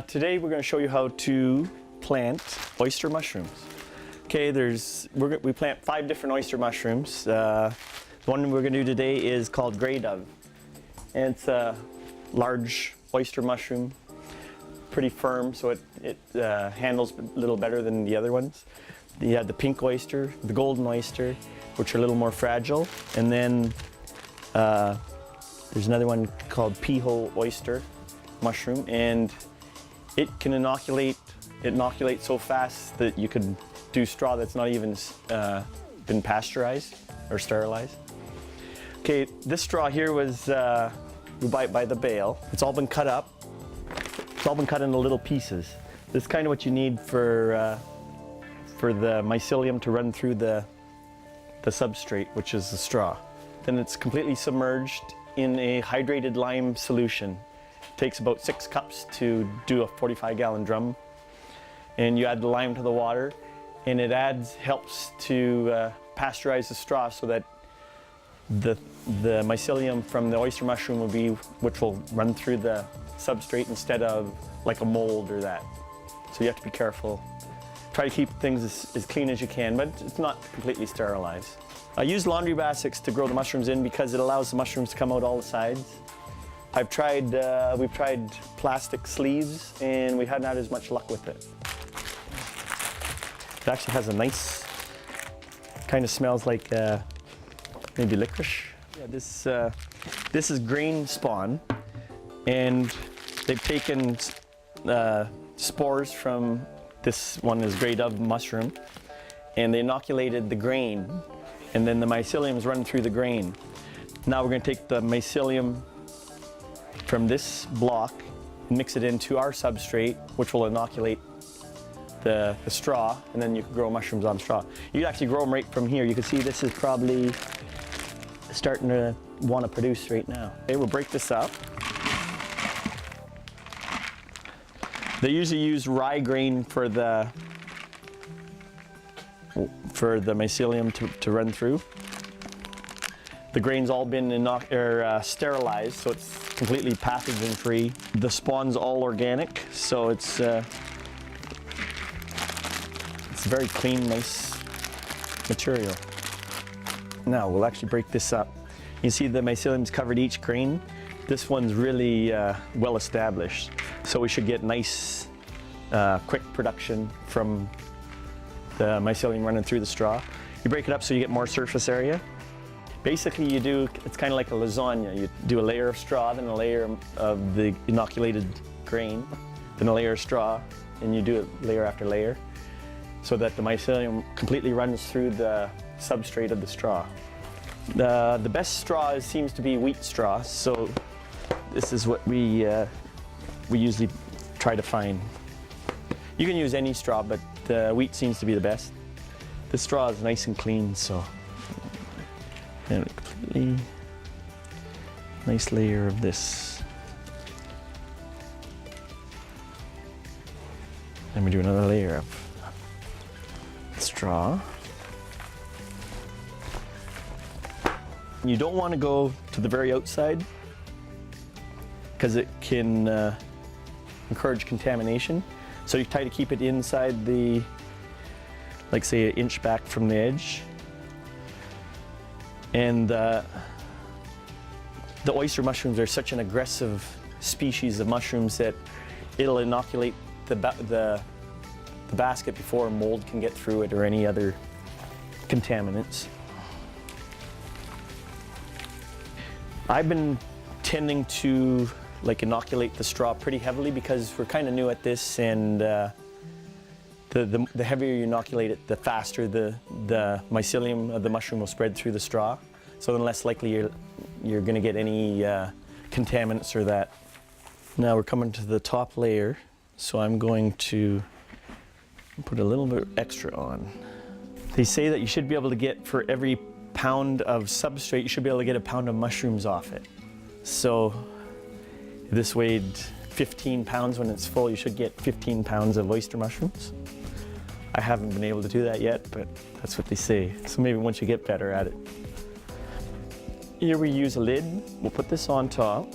Today we're going to show you how to plant oyster mushrooms. Okay, we plant 5 different oyster mushrooms. The one we're going to do today is called gray dove. And it's a large oyster mushroom, pretty firm, so it handles a little better than the other ones. You have the pink oyster, the golden oyster, which are a little more fragile, and then there's another one called pea-hole oyster mushroom, and it can inoculates so fast that you could do straw that's not even been pasteurized or sterilized. Okay, this straw here was we buy it by the bale. It's all been cut up. It's all been cut into little pieces. This is kind of what you need for the mycelium to run through the substrate, which is the straw. Then it's completely submerged in a hydrated lime solution. It takes about 6 cups to do a 45-gallon drum. And you add the lime to the water, and it helps to pasteurize the straw so that the mycelium from the oyster mushroom which will run through the substrate instead of like a mold or that. So you have to be careful. Try to keep things as clean as you can, but it's not completely sterilized. I use laundry baskets to grow the mushrooms in because it allows the mushrooms to come out all the sides. We've tried plastic sleeves, and we hadn't had as much luck with it. It actually has a nice, kind of smells like maybe licorice. Yeah, this is grain spawn, and they've taken spores from, this one is gray dove mushroom, and they inoculated the grain, and then the mycelium is running through the grain. Now we're going to take the mycelium from this block and mix it into our substrate, which will inoculate the straw, and then you can grow mushrooms on straw. You can actually grow them right from here. You can see this is probably starting to want to produce right now. Okay, we'll break this up. They usually use rye grain for the mycelium to run through. The grain's all been sterilized, so it's completely pathogen free. The spawn's all organic, so it's very clean, nice material. Now we'll actually break this up. You see the mycelium's covered each grain. This one's really well established, so we should get nice, quick production from the mycelium running through the straw. You break it up so you get more surface area. Basically it's kind of like a lasagna. You do a layer of straw, then a layer of the inoculated grain, then a layer of straw, and you do it layer after layer so that the mycelium completely runs through the substrate of the straw. The best straw seems to be wheat straw, so this is what we usually try to find. You can use any straw, but wheat seems to be the best. This straw is nice and clean, so and a completely nice layer of this. Then we do another layer of straw. You don't want to go to the very outside because it can encourage contamination. So you try to keep it inside like say an inch back from the edge. And the oyster mushrooms are such an aggressive species of mushrooms that it'll inoculate the basket before mold can get through it or any other contaminants. I've been tending to inoculate the straw pretty heavily because we're kind of new at this, and the heavier you inoculate it, the faster the mycelium of the mushroom will spread through the straw. So then less likely you're going to get any contaminants or that. Now we're coming to the top layer, so I'm going to put a little bit extra on. They say that you should be able to get, for every pound of substrate, you should be able to get a pound of mushrooms off it. So if this weighed 15 pounds when it's full, you should get 15 pounds of oyster mushrooms. I haven't been able to do that yet, but that's what they say. So maybe once you get better at it. Here we use a lid. We'll put this on top.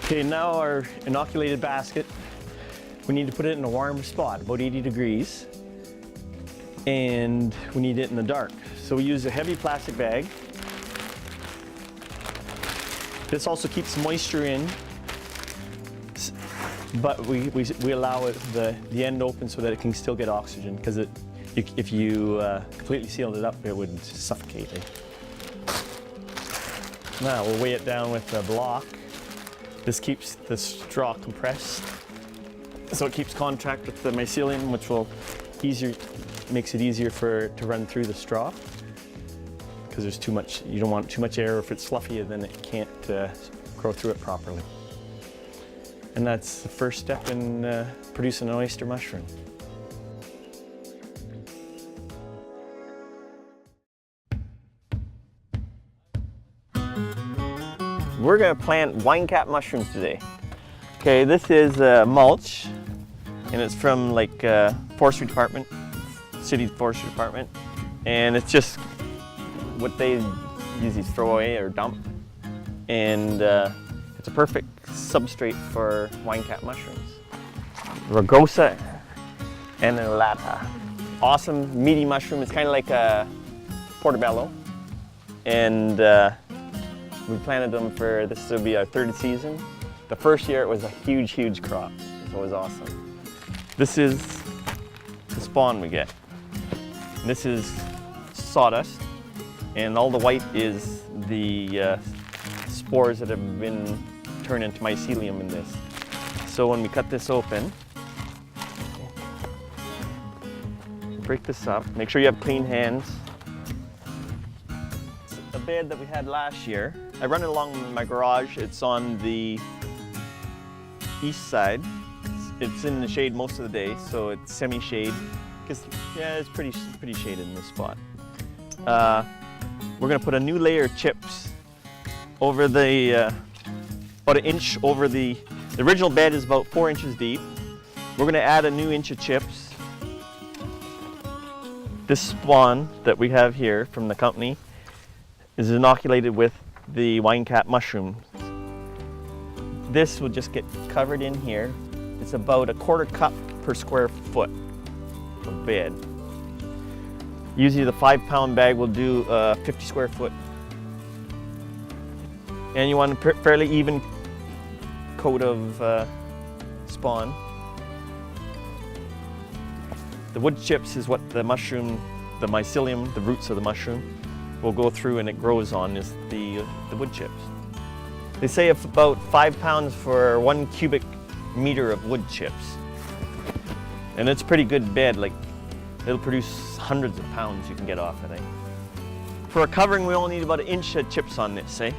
Okay, now our inoculated basket, we need to put it in a warm spot, about 80 degrees. And we need it in the dark. So we use a heavy plastic bag. This also keeps moisture in, but we allow it the end open so that it can still get oxygen, because if you completely sealed it up, it would suffocate it. Now we'll weigh it down with a block. This keeps the straw compressed, so it keeps contact with the mycelium, which makes it easier to run through the straw. Because there's too much, you don't want too much air. If it's fluffy, then it can't grow through it properly. And that's the first step in producing an oyster mushroom. We're going to plant wine cap mushrooms today. Okay, this is mulch, and it's from like forestry department, city forestry department, and it's just what they usually throw away or dump, and it's a perfect substrate for wine cap mushrooms. Rugosa annulata. Awesome meaty mushroom. It's kind of like a portobello, and we planted them for, this will be our third season. The first year it was a huge crop, so it was awesome. This is the spawn we get. This is sawdust, and all the white is the spores that have been turned into mycelium in this. So when we cut this open, break this up, make sure you have clean hands. The bed that we had last year, I run it along my garage. It's on the east side. It's in the shade most of the day, so it's semi-shade. Because yeah, it's pretty shaded in this spot. We're gonna put a new layer of chips over the about an inch over the original bed is about 4 inches deep. We're gonna add a new inch of chips. This spawn that we have here from the company is inoculated with the wine cap mushrooms. This will just get covered in here. It's about a 1/4 cup per square foot of bed. Usually the 5-pound bag will do 50 square foot. And you want a fairly even coat of spawn. The wood chips is what the mushroom, the mycelium, the roots of the mushroom, will go through and it grows on, is the wood chips. They say if about 5 pounds for 1 cubic meter of wood chips. And it's a pretty good bed, like it'll produce hundreds of pounds you can get off it. For a covering, we only need about 1 inch of chips on this, eh?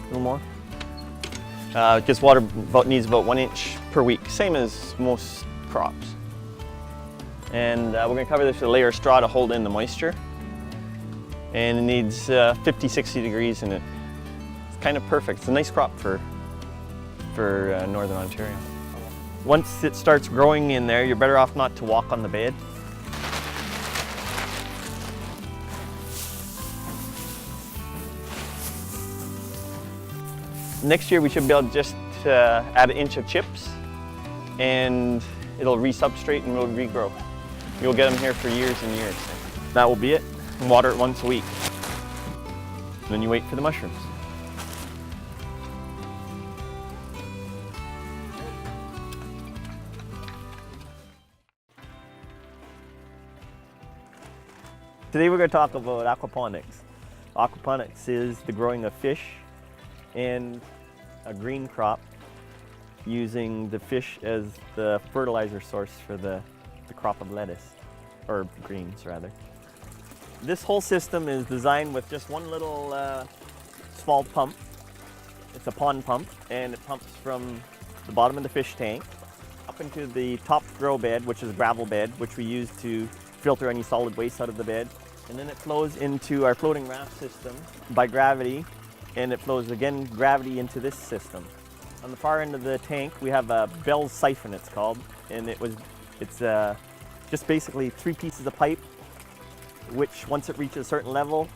A little more. Just water needs about 1 inch per week, same as most crops. And we're going to cover this with a layer of straw to hold in the moisture. And it needs 50-60 degrees in it. It's kind of perfect. It's a nice crop for Northern Ontario. Once it starts growing in there, you're better off not to walk on the bed. Next year we should be able to just add 1 inch of chips, and it'll resubstrate and it'll regrow. You'll get them here for years and years. That will be it. Water it once a week. And then you wait for the mushrooms. Today we're going to talk about aquaponics. Aquaponics is the growing of fish and a green crop using the fish as the fertilizer source for the crop of lettuce, or greens rather. This whole system is designed with just one little small pump. It's a pond pump, and it pumps from the bottom of the fish tank up into the top grow bed, which is a gravel bed, which we use to filter any solid waste out of the bed. And then it flows into our floating raft system by gravity, and it flows again gravity into this system. On the far end of the tank we have a Bell's siphon, it's called, and it's just basically 3 pieces of pipe, which once it reaches a certain level,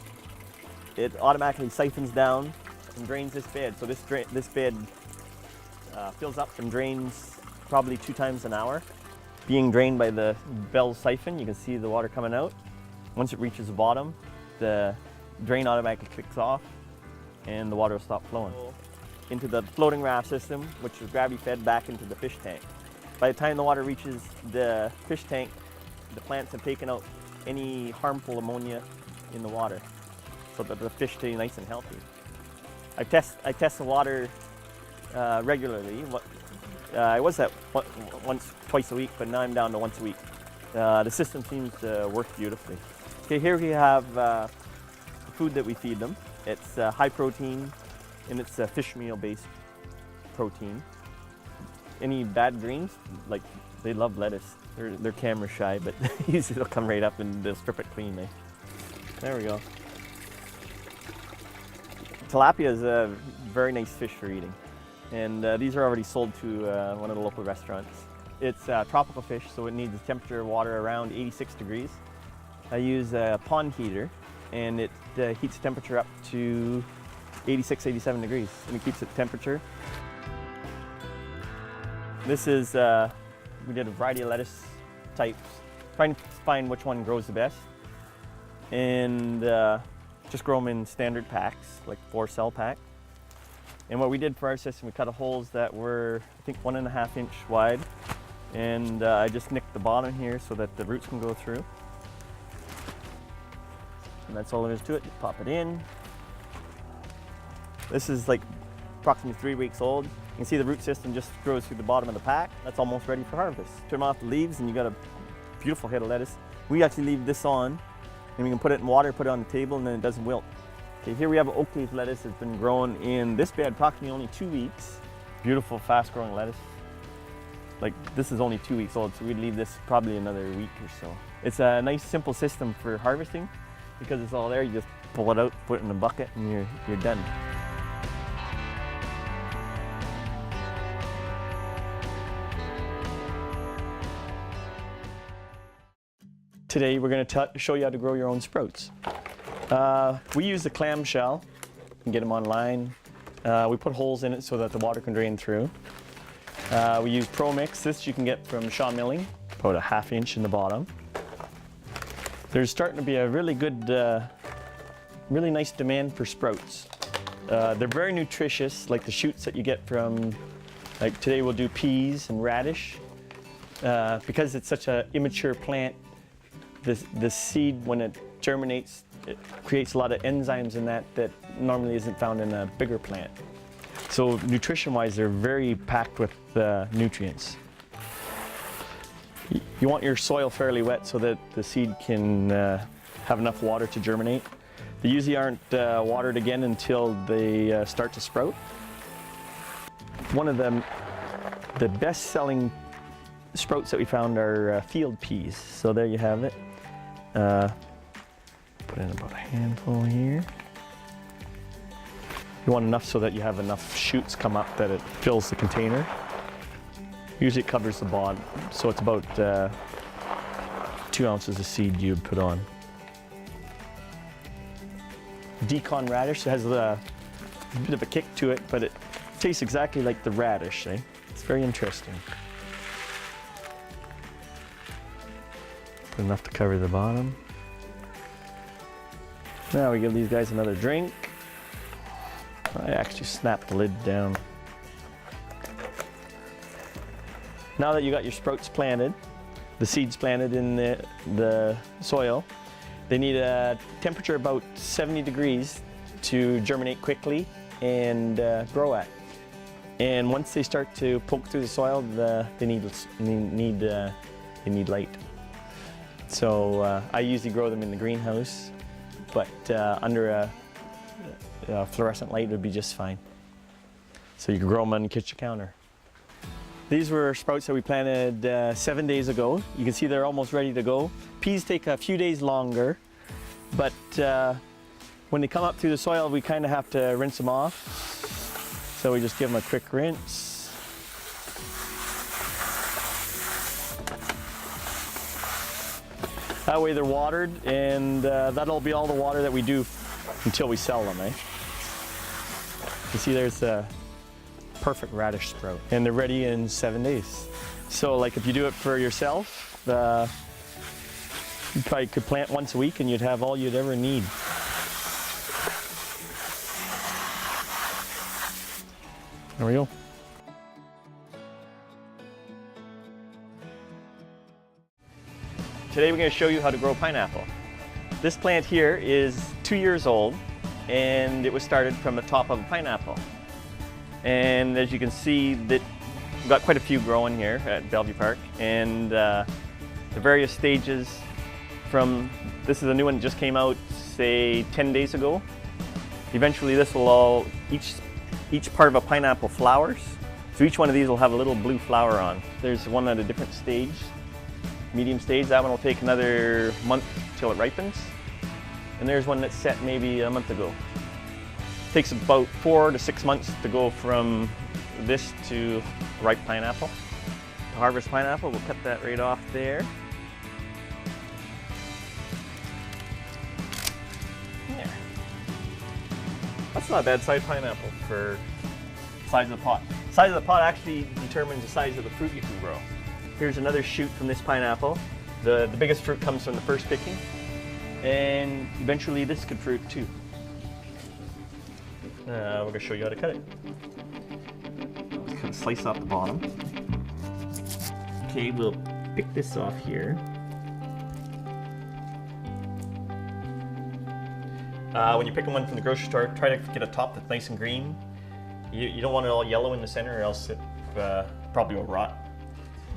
it automatically siphons down and drains this bed. So this bed fills up and drains probably 2 times an hour. Being drained by the bell siphon, you can see the water coming out. Once it reaches the bottom, the drain automatically clicks off and the water will stop flowing into the floating raft system, which is gravity fed back into the fish tank. By the time the water reaches the fish tank, the plants have taken out any harmful ammonia in the water so that the fish stay nice and healthy. I test the water regularly. I was at twice a week, but now I'm down to once a week. The system seems to work beautifully. Okay, here we have the food that we feed them. It's high protein, and it's a fish meal based protein. Any bad greens, like they love lettuce. They're camera shy, but usually they'll come right up and they'll strip it clean. There we go. Tilapia is a very nice fish for eating, and these are already sold to one of the local restaurants. It's a tropical fish, so it needs a temperature of water around 86 degrees. I use a pond heater, and it heats the temperature up to 86, 87 degrees, and it keeps it temperature. This is, we did a variety of lettuce types, trying to find which one grows the best, and just grow them in standard packs, like 4-cell pack. And what we did for our system, we cut holes that were, I think, 1.5 inch wide, and I just nicked the bottom here so that the roots can go through. And that's all there is to it. You pop it in. This is like approximately 3 weeks old. You can see the root system just grows through the bottom of the pack. That's almost ready for harvest. Trim off the leaves and you got a beautiful head of lettuce. We actually leave this on, and we can put it in water, put it on the table, and then it doesn't wilt. Okay, here we have oak leaf lettuce that's been grown in this bed approximately only 2 weeks. Beautiful, fast growing lettuce. Like, this is only 2 weeks old, so we'd leave this probably another week or so. It's a nice, simple system for harvesting because it's all there. You just pull it out, put it in a bucket, and you're done. Today we're going to show you how to grow your own sprouts. We use the clamshell. You can get them online. We put holes in it so that the water can drain through. We use Pro Mix. This you can get from Shaw Milling, about 1/2 inch in the bottom. There's starting to be a really good, really nice demand for sprouts. They're very nutritious, like the shoots that you get from, like today we'll do peas and radish. Because it's such an immature plant, the seed, when it germinates, it creates a lot of enzymes in that normally isn't found in a bigger plant. So nutrition-wise, they're very packed with nutrients. You want your soil fairly wet so that the seed can have enough water to germinate. They usually aren't watered again until they start to sprout. One of the best-selling sprouts that we found are field peas. So there you have it. Put in about a handful here. You want enough so that you have enough shoots come up that it fills the container. Usually it covers the bottom, so it's about 2 ounces of seed you'd put on. Decon radish has a bit of a kick to it, but it tastes exactly like the radish. It's very interesting. Put enough to cover the bottom. Now we give these guys another drink. I actually snapped the lid down. Now that you got your sprouts planted, the seeds planted in the soil, they need a temperature about 70 degrees to germinate quickly and grow at. And once they start to poke through the soil, they need light. So I usually grow them in the greenhouse, but under a fluorescent light would be just fine. So you can grow them on the kitchen counter. These were sprouts that we planted 7 days ago. You can see they're almost ready to go. Peas take a few days longer, but when they come up through the soil, we kind of have to rinse them off. So we just give them a quick rinse. That way they're watered, and that'll be all the water that we do until we sell them, eh? You see there's a perfect radish sprout, and they're ready in 7 days. So like if you do it for yourself, you probably could plant once a week and you'd have all you'd ever need. There we go. Today we're going to show you how to grow pineapple. This plant here is 2 years old, and it was started from the top of a pineapple. And as you can see, that we've got quite a few growing here at Bellevue Park, and the various stages from, this is a new one that just came out, say 10 days ago. Eventually this will all, each part of a pineapple flowers. So each one of these will have a little blue flower on. There's one at a different stage, medium stage. That one will take another month till it ripens. And there's one that's set maybe a month ago. It takes about 4 to 6 months to go from this to ripe pineapple. To harvest pineapple, we'll cut that right off there. There. That's not a bad sized pineapple for the size of the pot. The size of the pot actually determines the size of the fruit you can grow. Here's another shoot from this pineapple. The biggest fruit comes from the first picking, and eventually this could fruit too. We're going to show you how to cut it. Cut a slice off the bottom. Okay, we'll pick this off here. When you're picking one from the grocery store, try to get a top that's nice and green. You don't want it all yellow in the center, or else it probably will rot.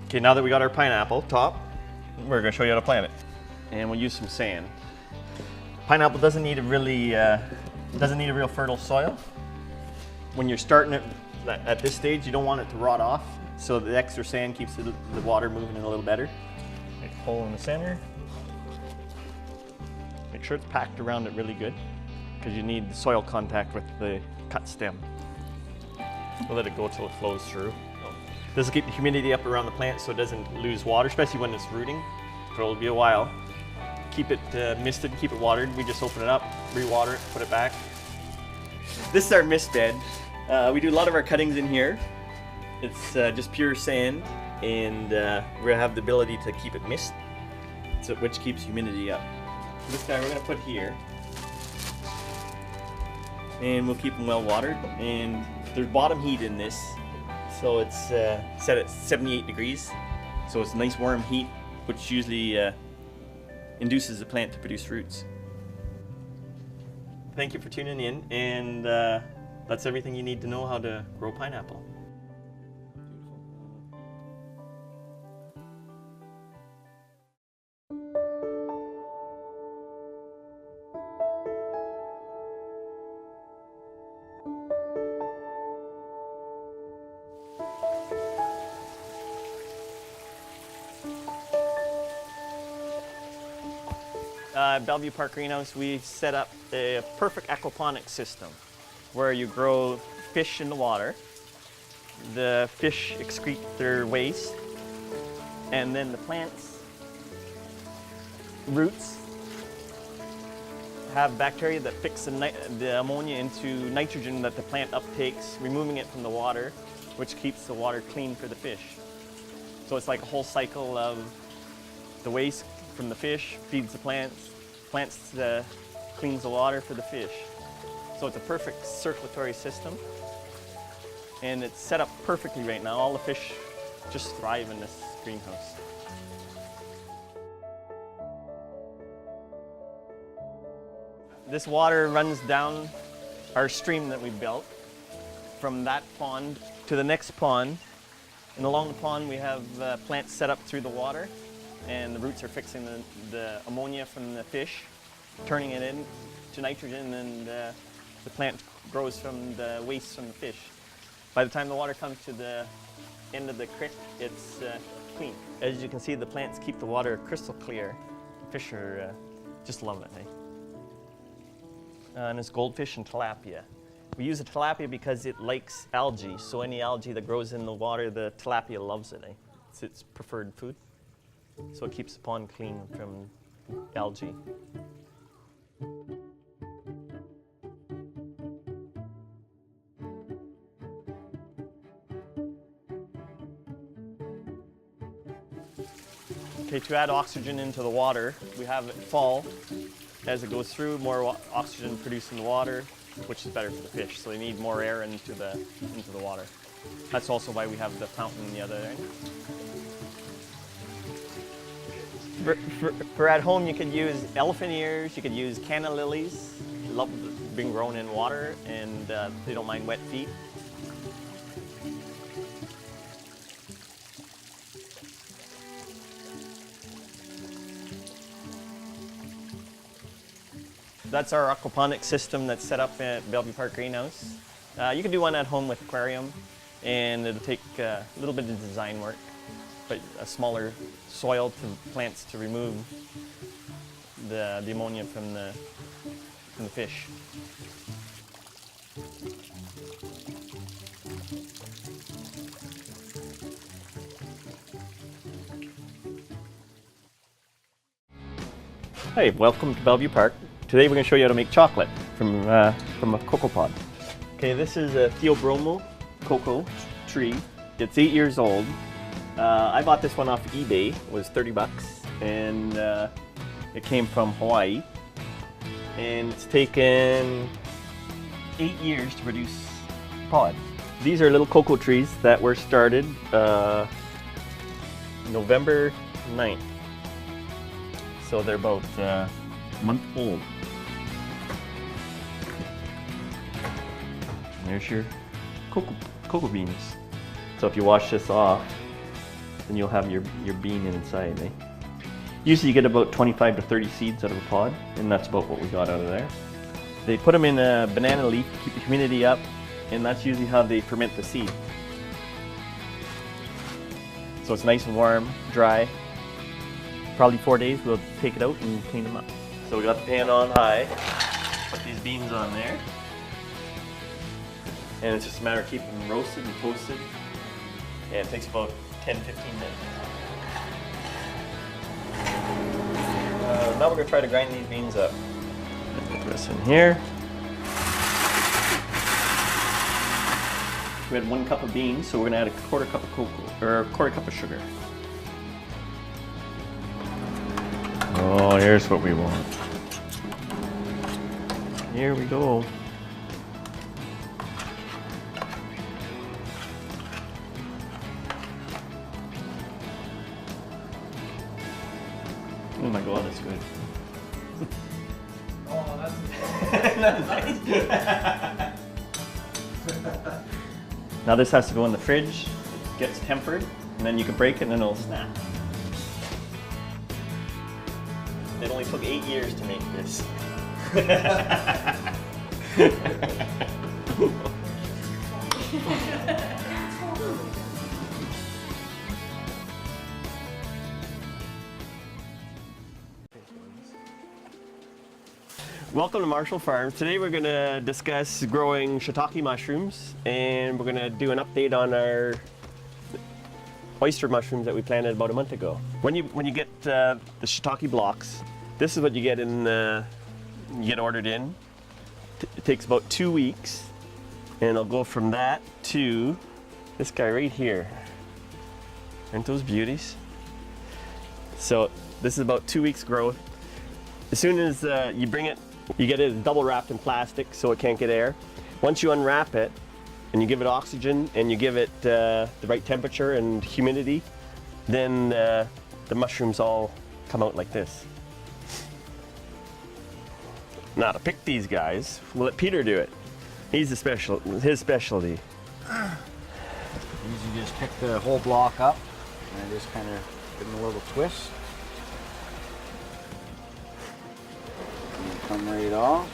Okay, now that we got our pineapple top, we're going to show you how to plant it. And we'll use some sand. Pineapple doesn't need a real fertile soil. When you're starting it at this stage, you don't want it to rot off, so the extra sand keeps the water moving a little better. Make a hole in the center. Make sure it's packed around it really good, because you need the soil contact with the cut stem. We'll let it go till it flows through. This will keep the humidity up around the plant so it doesn't lose water, especially when it's rooting. It'll be a while. Keep it misted, keep it watered. We just open it up, re-water it, put it back. This is our mist bed. We do a lot of our cuttings in here. It's just pure sand, and we have the ability to keep it mist, which keeps humidity up. This guy we're going to put here, and we'll keep them well watered. And there's bottom heat in this, so it's set at 78 degrees. So it's nice warm heat, which usually induces the plant to produce roots. Thank you for tuning in, and that's everything you need to know how to grow pineapple. Bellevue Park Greenhouse, we set up a perfect aquaponics system where you grow fish in the water. The fish excrete their waste, and then the plant's roots have bacteria that fix the ammonia into nitrogen that the plant uptakes, removing it from the water, which keeps the water clean for the fish. So it's like a whole cycle of the waste from the fish feeds the plants cleans the water for the fish. So it's a perfect circulatory system, and it's set up perfectly right now. All the fish just thrive in this greenhouse. This water runs down our stream that we built from that pond to the next pond, and along the pond we have plants set up through the water, and the roots are fixing the ammonia from the fish, turning it into nitrogen, and the plant grows from the waste from the fish. By the time the water comes to the end of the creek, it's clean. As you can see, the plants keep the water crystal clear. Fish are just love it, eh? And it's goldfish and tilapia. We use the tilapia because it likes algae, so any algae that grows in the water, the tilapia loves it, eh? It's its preferred food. So it keeps the pond clean from algae. Okay, to add oxygen into the water, we have it fall. As it goes through, more oxygen produced in the water, which is better for the fish. So they need more air into the water. That's also why we have the fountain in the other end. For at home, you could use elephant ears, you could use canna lilies, love being grown in water, and they don't mind wet feet. That's our aquaponics system that's set up at Bellevue Park Greenhouse. You can do one at home with aquarium, and it'll take a little bit of design work, but a smaller soil to plants to remove the ammonia from the fish. Hey, welcome to Bellevue Park. Today we're going to show you how to make chocolate from a cocoa pod. Okay, this is a Theobroma cocoa tree. It's 8 years old. I bought this one off eBay. It was 30 bucks, and it came from Hawaii. And it's taken 8 years to produce pod. These are little cocoa trees that were started November 9th. So they're about a month old. And there's your cocoa beans. So if you wash this off, then you'll have your bean inside, eh? Usually you get about 25 to 30 seeds out of a pod, and that's about what we got out of there. They put them in a banana leaf to keep the humidity up, and that's usually how they ferment the seed. So it's nice and warm, dry. Probably 4 days, we'll take it out and clean them up. So we got the pan on high, put these beans on there, and it's just a matter of keeping them roasted and toasted, and it takes about 10-15 minutes. Now we're going to try to grind these beans up. Put this in here. We had 1 cup of beans, so we're going to add a quarter cup of cocoa, or a quarter cup of sugar. Oh, here's what we want. Here we go. Oh my god, that's good. Oh, that's nice. Now this has to go in the fridge, it gets tempered, and then you can break it and it'll snap. It only took 8 years to make this. Welcome to Marshall Farms. Today we're going to discuss growing shiitake mushrooms, and we're going to do an update on our oyster mushrooms that we planted about a month ago. When you get the shiitake blocks, this is what you get ordered in. It takes about 2 weeks, and it'll go from that to this guy right here. Aren't those beauties? So this is about 2 weeks growth. As soon as you bring it, you get it double wrapped in plastic so it can't get air. Once you unwrap it and you give it oxygen and you give it the right temperature and humidity, then the mushrooms all come out like this. Now to pick these guys, we'll let Peter do it. He's his specialty. Usually just pick the whole block up and just kind of give them a little twist. And come right off.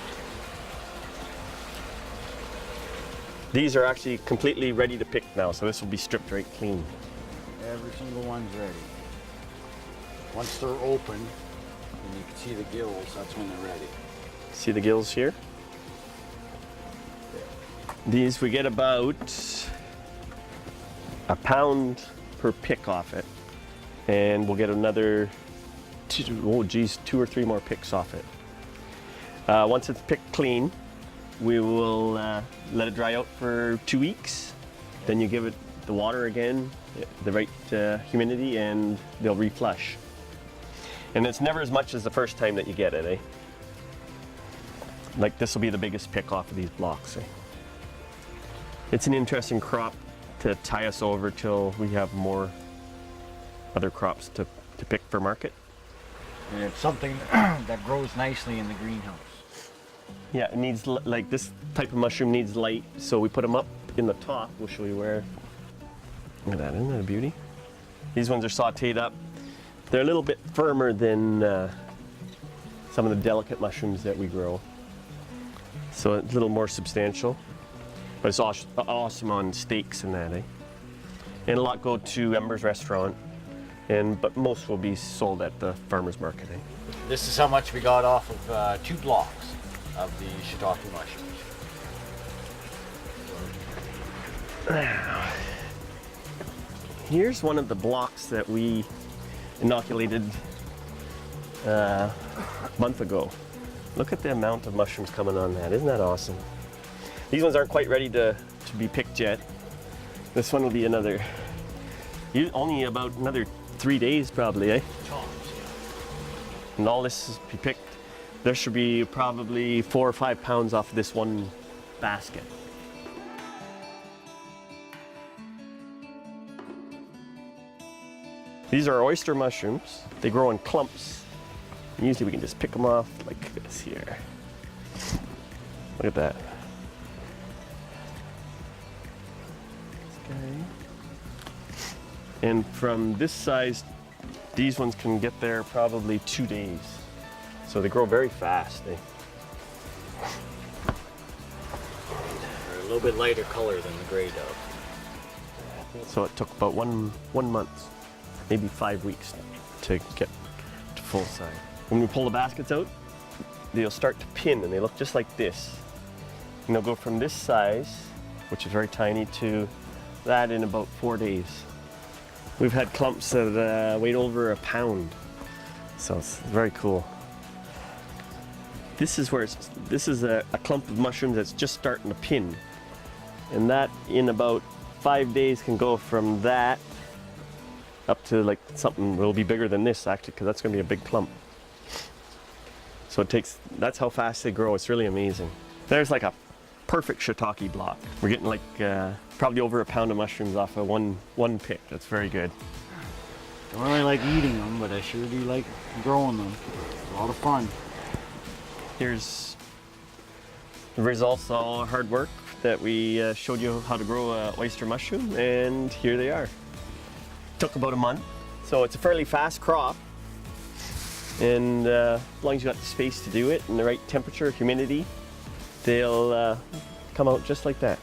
These are actually completely ready to pick now, so this will be stripped right clean. Every single one's ready. Once they're open and you can see the gills, that's when they're ready. See the gills here? These we get about a pound per pick off it, and we'll get another 2 or 3 more picks off it. Once it's picked clean, we will let it dry out for 2 weeks. Then you give it the water again, the right humidity, and they'll reflush. And it's never as much as the first time that you get it, eh? Like this will be the biggest pick off of these blocks, eh? It's an interesting crop to tie us over till we have more other crops to pick for market. And it's something that grows nicely in the greenhouse. Yeah, it needs, like this type of mushroom needs light, so we put them up in the top. We'll show you where. Look at that, isn't that a beauty? These ones are sauteed up. They're a little bit firmer than some of the delicate mushrooms that we grow. So it's a little more substantial. But it's awesome on steaks and that, eh? And a lot go to Ember's restaurant, but most will be sold at the farmer's market, eh? This is how much we got off of 2 blocks of the shiitake mushrooms. Here's one of the blocks that we inoculated a month ago. Look at the amount of mushrooms coming on that. Isn't that awesome? These ones aren't quite ready to be picked yet. This one will be only about another 3 days probably, eh? And all this is be picked. There should be probably 4 or 5 pounds off this one basket. These are oyster mushrooms. They grow in clumps. And usually we can just pick them off like this here. Look at that. Okay. And from this size, these ones can get there probably 2 days. So they grow very fast. They're a little bit lighter color than the gray dove. So it took about one month, maybe 5 weeks to get to full size. When we pull the baskets out, they'll start to pin and they look just like this. And they'll go from this size, which is very tiny, to that in about 4 days. We've had clumps that weighed over 1 pound. So it's very cool. This is a clump of mushrooms that's just starting to pin. And that in about 5 days can go from that up to like something that'll be bigger than this actually, because that's gonna be a big clump. So that's how fast they grow. It's really amazing. There's like a perfect shiitake block. We're getting like probably over 1 pound of mushrooms off of one pick. That's very good. Don't really like eating them, but I sure do like growing them. It's a lot of fun. Here's the results of all our hard work that we showed you how to grow an oyster mushroom, and here they are. Took about a month, so it's a fairly fast crop. And as long as you got the space to do it and the right temperature, humidity, they'll come out just like that.